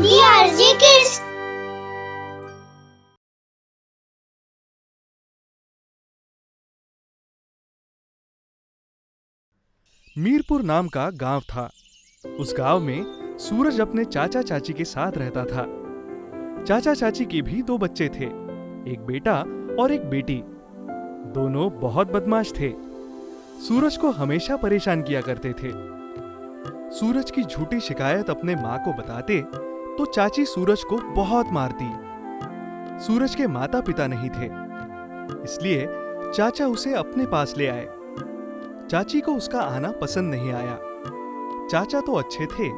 DRG Kids। Mirpur नाम का गांव था। उस गांव में सूरज अपने चाचा चाची के साथ रहता था। चाचा चाची के भी 2 बच्चे थे, एक बेटा और एक बेटी। दोनों बहुत बदमाश थे, सूरज को हमेशा परेशान किया करते थे। सूरज की झूठी शिकायत अपने माँ को बताते तो चाची सूरज को बहुत मारती। सूरज के माता पिता नहीं थे, इसलिए चाचा उसे अपने पास ले आए। चाची को उसका आना पसंद नहीं आया। चाचा तो अच्छे थे,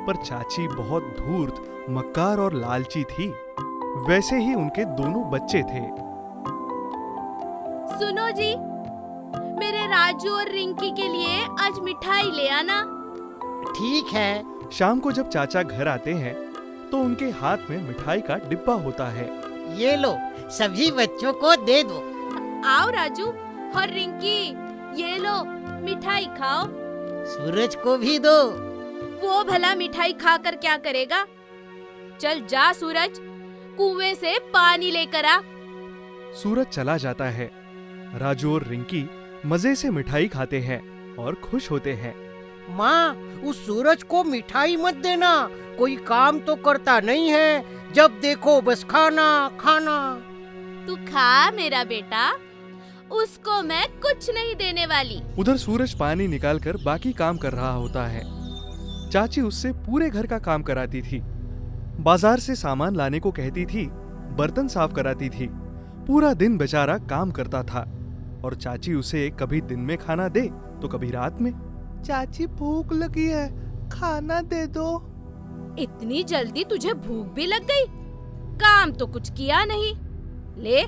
पर चाची बहुत धूर्त, मक्कार और लालची थी। वैसे ही उनके दोनों बच्चे थे। सुनो जी, मेरे राजू और रिंकी के लिए आज मिठाई ले आना। ठीक है। शाम को जब चाचा घर आते हैं तो उनके हाथ में मिठाई का डिब्बा होता है। ये लो, सभी बच्चों को दे दो। आओ राजू और रिंकी, ये लो मिठाई खाओ। सूरज को भी दो। वो भला मिठाई खाकर क्या करेगा? चल जा सूरज, कुएं से पानी लेकर आ। सूरज चला जाता है। राजू और रिंकी मजे से मिठाई खाते हैं और खुश होते हैं। माँ, उस सूरज को मिठाई मत देना, कोई काम तो करता नहीं है, जब देखो बस खाना खाना। तू खा मेरा बेटा, उसको मैं कुछ नहीं देने वाली। उधर सूरज पानी निकालकर बाकी काम कर रहा होता है। चाची उससे पूरे घर का काम कराती थी। बाजार से सामान लाने को कहती थी, बर्तन साफ कराती थी। पूरा दिन बेचारा काम करता था और चाची उसे कभी दिन में खाना दे तो कभी रात में। चाची भूख लगी है, खाना दे दो। इतनी जल्दी तुझे भूख भी लग गई? काम तो कुछ किया नहीं, ले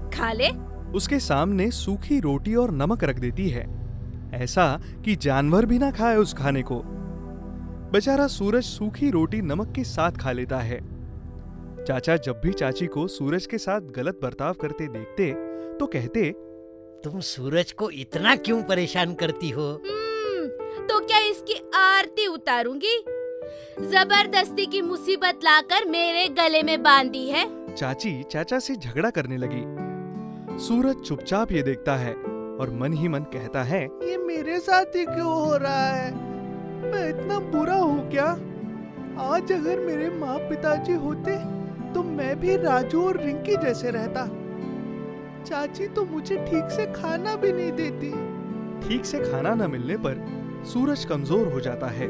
खा ले। उसके सामने सूखी रोटी और नमक रख देती है, ऐसा कि जानवर भी ना खाए उस खाने को। बेचारा सूरज सूखी रोटी नमक के साथ खा लेता है। चाचा जब भी चाची को सूरज के साथ गलत बर्ताव करते देखते तो कहते, तुम सूरज को इतना क्यों परेशान करती हो? तो क्या इसकी आरती उतारूंगी? जबरदस्ती की मुसीबत लाकर मेरे गले में बांधी है। चाची चाचा से झगड़ा करने लगी। सूरज चुपचाप ये देखता है और मन ही मन कहता है, ये मेरे साथ ही क्यों हो रहा है? मैं इतना बुरा हूँ क्या? आज अगर मेरे माँ पिताजी होते तो मैं भी राजू और रिंकी जैसे रहता। चाची तो मुझे ठीक से खाना भी नहीं देती। ठीक से खाना न मिलने पर सूरज कमजोर हो जाता है।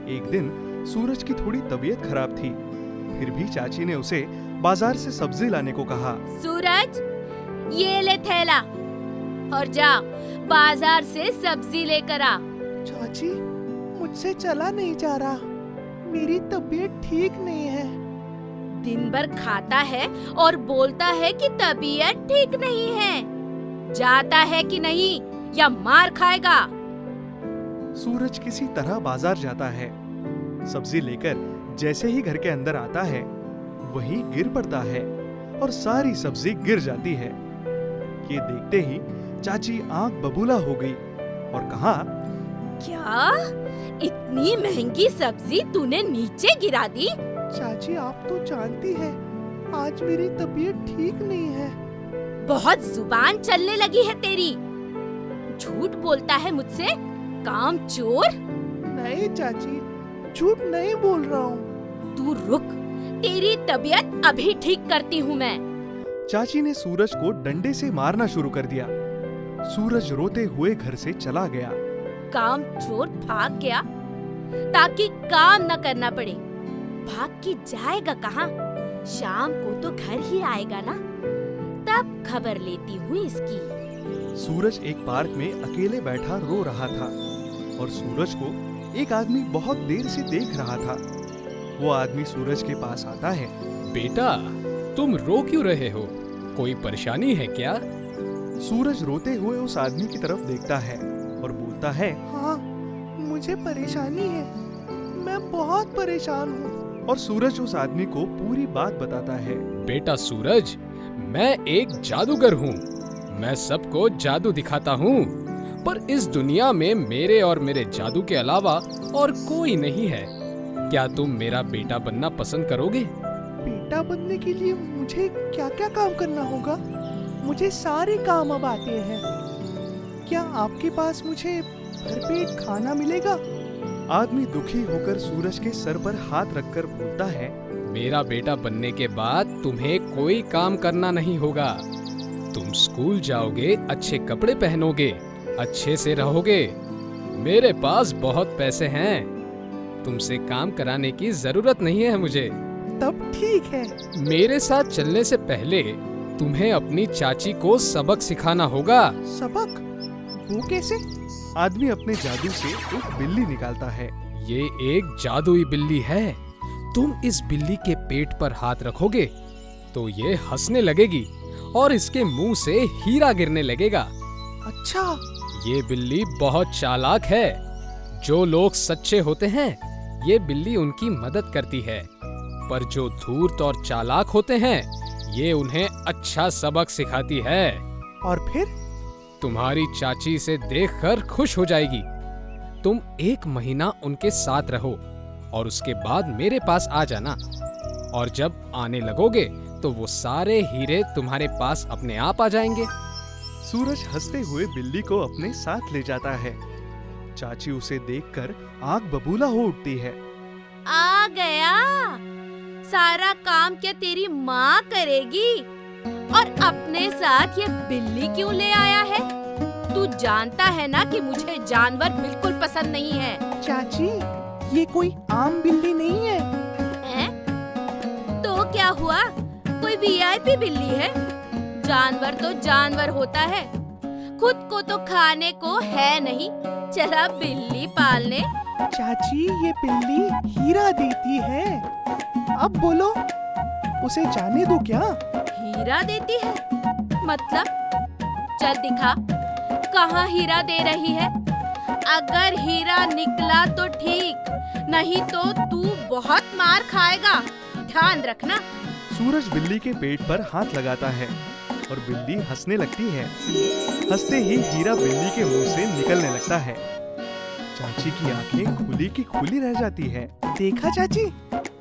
एक दिन सूरज की थोड़ी तबीयत खराब थी, फिर भी चाची ने उसे बाजार से सब्जी लाने को कहा। सूरज, ये ले थैला और जा बाजार से सब्जी लेकर आ। चाची, मुझसे चला नहीं जा रहा, मेरी तबीयत ठीक नहीं है। दिन भर खाता है और बोलता है कि तबीयत ठीक नहीं है। जाता है कि नहीं या मार खाएगा। सूरज किसी तरह बाजार जाता है। सब्जी लेकर जैसे ही घर के अंदर आता है, वहीं गिर पड़ता है और सारी सब्जी गिर जाती है। ये देखते ही चाची आंख बबूला हो गई और कहा, क्या इतनी महंगी सब्जी तूने नीचे गिरा दी? चाची, आप तो जानती है आज मेरी तबीयत ठीक नहीं है। बहुत जुबान चलने लगी है तेरी। झूठ बोलता है मुझसे, कामचोर। नहीं चाची, झूठ नहीं बोल रहा हूँ। तू रुक, तेरी तबीयत अभी ठीक करती हूँ मैं। चाची ने सूरज को डंडे से मारना शुरू कर दिया। सूरज रोते हुए घर से चला गया। कामचोर भाग गया ताकि काम न करना पड़े। भाग के जाएगा कहाँ? शाम को तो घर ही आएगा ना, तब खबर लेती हूँ इसकी। सूरज एक पार्क में अकेले बैठा रो रहा था और सूरज को एक आदमी बहुत देर से देख रहा था। वो आदमी सूरज के पास आता है। बेटा, तुम रो क्यों रहे हो? कोई परेशानी है क्या? सूरज रोते हुए उस आदमी की तरफ देखता है और बोलता है, हाँ, मुझे परेशानी है, मैं बहुत परेशान हूँ। और सूरज उस आदमी को पूरी बात बताता है। बेटा सूरज, मैं एक जादूगर हूँ। मैं सबको जादू दिखाता हूँ, पर इस दुनिया में मेरे और मेरे जादू के अलावा और कोई नहीं है। क्या तुम मेरा बेटा बनना पसंद करोगे? बेटा बनने के लिए मुझे क्या क्या काम करना होगा? मुझे सारे काम अब आते हैं। क्या आपके पास मुझे भरपेट खाना मिलेगा? आदमी दुखी होकर सूरज के सर पर हाथ रखकर बोलता है, मेरा बेटा बनने के बाद तुम्हें कोई काम करना नहीं होगा। तुम स्कूल जाओगे, अच्छे कपड़े पहनोगे, अच्छे से रहोगे। मेरे पास बहुत पैसे हैं। तुमसे काम कराने की जरूरत नहीं है मुझे। तब ठीक है। मेरे साथ चलने से पहले तुम्हें अपनी चाची को सबक सिखाना होगा। सबक? वो कैसे? आदमी अपने जादू से एक बिल्ली निकालता है। ये एक जादुई बिल्ली है। तुम इस बिल्ली के पेट पर हाथ रखोगे तो ये हंसने लगेगी और इसके मुंह से हीरा गिरने लगेगा। अच्छा। ये बिल्ली बहुत चालाक है। जो लोग सच्चे होते हैं, ये बिल्ली उनकी मदद करती है, पर जो धूर्त और चालाक होते हैं, ये उन्हें अच्छा सबक सिखाती है। और फिर? तुम्हारी चाची इसे देखकर खुश हो जाएगी। तुम 1 महीना उनके साथ रहो और उसके बाद मेरे पास आ जाना। और जब आने लगोगे तो वो सारे हीरे तुम्हारे पास अपने आप आ जाएंगे। सूरज हंसते हुए बिल्ली को अपने साथ ले जाता है। चाची उसे देखकर आग बबूला हो उठती है। आ गया। सारा काम क्या तेरी माँ करेगी? और अपने साथ ये बिल्ली क्यों ले आया है? तू जानता है ना कि मुझे जानवर बिल्कुल पसंद नहीं है। चाची, ये कोई आम बिल्ली नहीं है। हैं? तो क्या हुआ? कोई वीआईपी बिल्ली है? जानवर तो जानवर होता है, खुद को तो खाने को है नहीं, चला बिल्ली पालने। चाची, ये बिल्ली हीरा देती है। अब बोलो, उसे जाने दो क्या? हीरा देती है? मतलब? चल दिखा, कहाँ हीरा दे रही है? अगर हीरा निकला तो ठीक, नहीं तो तू बहुत मार खाएगा, ध्यान रखना। सूरज बिल्ली के पेट पर हाथ लगाता है और बिल्ली हंसने लगती है। हंसते ही हीरा बिल्ली के मुंह से निकलने लगता है। चाची की आंखें खुली की खुली रह जाती है। देखा चाची,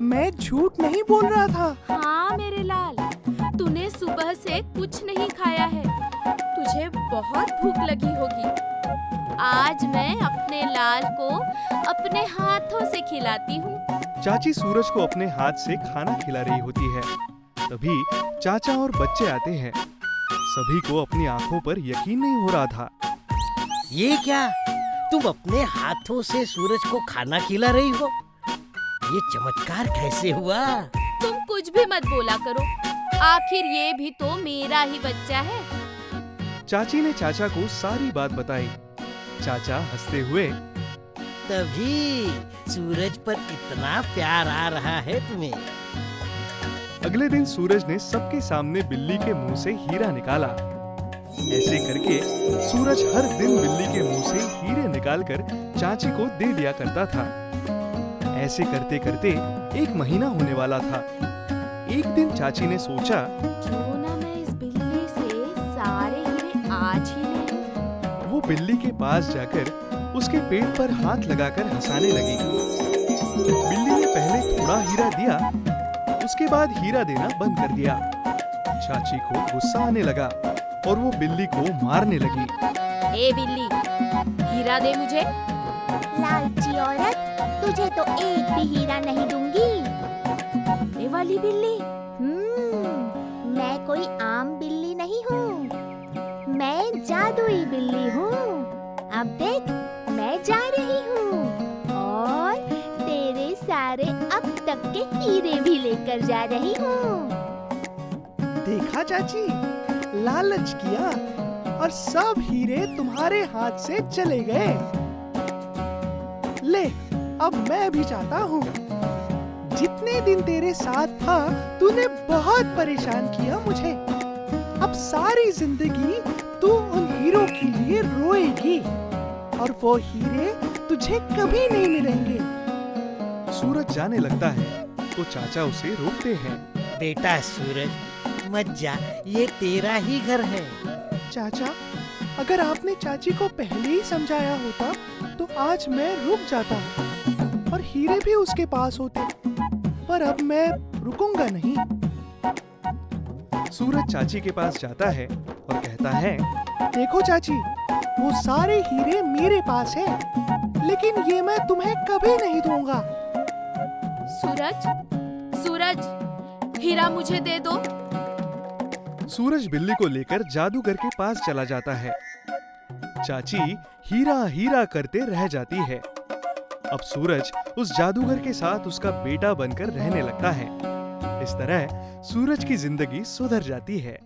मैं झूठ नहीं बोल रहा था। हाँ मेरे लाल, तूने सुबह से कुछ नहीं खाया है। तुझे बहुत भूख लगी होगी। आज मैं अपने लाल को अपने हाथों से खिलाती हूँ। चाची सूरज को अपने हाथ से खाना खिला रही होती है। तभी चाचा और बच्चे आते हैं। सभी को अपनी आंखों पर यकीन नहीं हो रहा था। ये क्या? तुम अपने हाथों से सूरज को खाना खिला रही हो? ये चमत्कार कैसे हुआ? तुम कुछ भी मत बोला करो, आखिर ये भी तो मेरा ही बच्चा है। चाची ने चाचा को सारी बात बताई। चाचा हंसते हुए, तभी सूरज पर इतना प्यार आ रहा है तुम्हें। अगले दिन सूरज ने सबके सामने बिल्ली के मुंह से हीरा निकाला। ऐसे करके सूरज हर दिन बिल्ली के मुंह से हीरे निकालकर चाची को दे दिया करता था। ऐसे करते करते 1 महीना होने वाला था। एक दिन चाची ने सोचा, क्यों ना मैं इस बिल्ली से सारे हीरे आज ही ले लूं। वो बिल्ली के पास जाकर उसके पेट पर हाथ लगाकर हंसाने लगी। बिल्ली ने पहले थोड़ा हीरा दिया, उसके बाद हीरा देना बंद कर दिया। चाची को गुस्सा आने लगा और वो बिल्ली को मारने लगी। ए बिल्ली, हीरा दे मुझे। लालची औरत, तुझे तो एक भी हीरा नहीं दूंगी। ये वाली बिल्ली? मैं कोई आम बिल्ली नहीं हूँ, मैं जादुई बिल्ली हूँ। अब देख, मैं जा रही हूँ और तेरे सारे अब तक के हीरे भी लेकर जा रही हूँ। देखा चाची, लालच किया और सब हीरे तुम्हारे हाथ से चले गए। ले, अब मैं भी चाहता हूँ। जितने दिन तेरे साथ था, तूने बहुत परेशान किया मुझे। अब सारी जिंदगी तू उन हीरों के लिए रोएगी और वो हीरे तुझे कभी नहीं मिलेंगे। सूरज जाने लगता है तो चाचा उसे रोकते हैं। बेटा सूरज, मत जा, ये तेरा ही घर है। चाचा, अगर आपने चाची को पहले ही समझाया होता तो आज मैं रुक जाता और हीरे भी उसके पास होते, पर अब मैं रुकूंगा नहीं। सूरज चाची के पास जाता है और कहता है, देखो चाची, वो सारे हीरे मेरे पास है, लेकिन ये मैं तुम्हें कभी नहीं दूंगा। सूरज, सूरज, हीरा मुझे दे दो। सूरज बिल्ली को लेकर जादूगर के पास चला जाता है। चाची हीरा हीरा करते रह जाती है। अब सूरज उस जादूगर के साथ उसका बेटा बनकर रहने लगता है। इस तरह सूरज की जिंदगी सुधर जाती है।